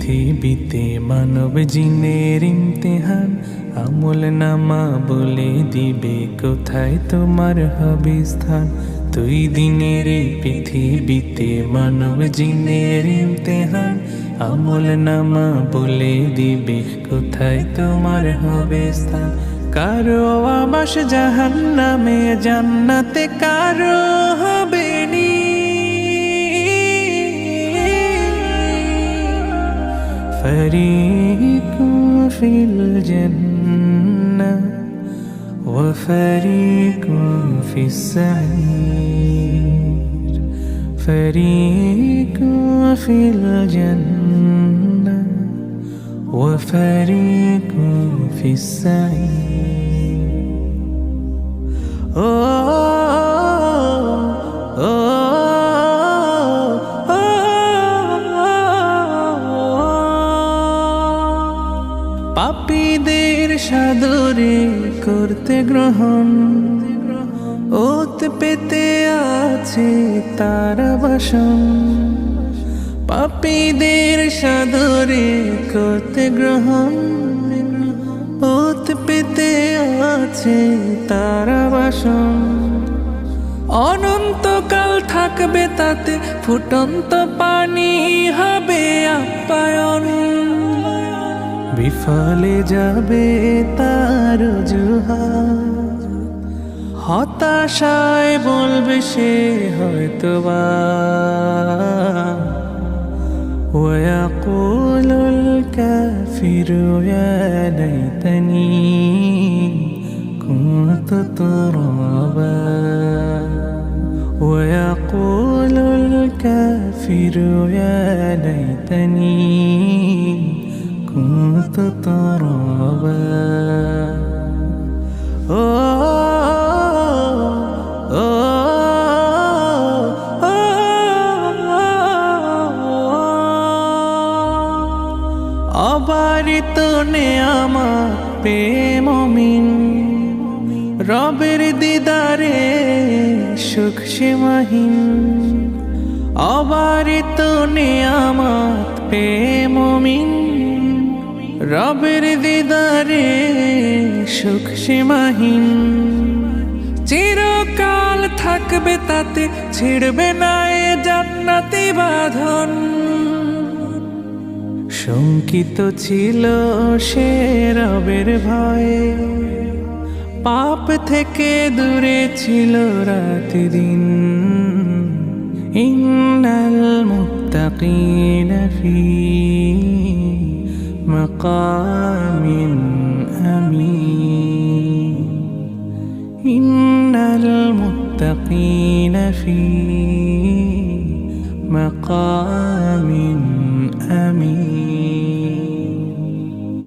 পৃথিবীতে মানব জিনের ইমতিহান, আমল নামা বলে দিবে কোথায় তোমার হবে স্থান। দুই দিনের এই পৃথিবীতে মানব জিনের ইমতিহান, আমল নামা বলে দিবে কোথায় তোমার হবে স্থান। কারো আবাস জাহান্নামে, জান্নাতে কারো হবে নি। فريق في الجنة وفريق في السعير، فريق في الجنة وفريق في السعير। পাপীদের সাদরে করতে গ্রহণ, ওত পেতে আছে তারা বাসন। পাপীদের সাদরে করতে গ্রহণ, ওত পেতে আছে তারা বাসন। অনন্তকাল থাকবে তাতে ফুটন্ত পানি হবে আপ্যায়ন। বিফলে যাবে তার অজুহাত, হতাশায় বলবে সে হয়তোবা। ويقول الكافر يا ليتني كنت ترابا، ويقول الكافر يا ليتني كنت ترابا। অবারিত নেয়ামত পেয়ে মুমিন, রবের দিদারে সুখ সীমাহীন। অবারিত নেয়ামত পেয়ে মুমিন, রবের দিদারে সুখ সীমাহীন। চিরকাল থাকবে তাতে, ছিড়বে না এ জান্নাতি বাঁধন। শঙ্কিত ছিল সে রবের ভয়ে, পাপ থেকে দূরে ছিল রাত দিন। ইন্নাল মুত্তাকিনা ফি মাকামিন আমিন, ইন্নাল মুত্তাকিনা ফি মাকামিন